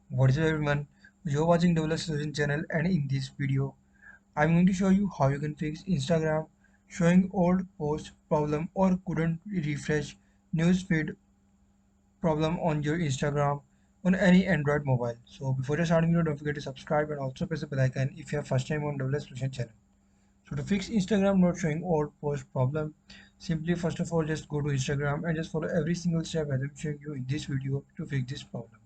What is up everyone? You're watching Develop Solution channel, and in this video I'm going to show you how you can fix Instagram showing old post problem or couldn't refresh newsfeed problem on your Instagram on any Android mobile. So before starting video, don't forget to subscribe and also press the bell icon if you are first time on Develop Solution channel. So to fix Instagram not showing old post problem, simply first of all just go to Instagram and just follow every single step as I'm showing you in this video to fix this problem.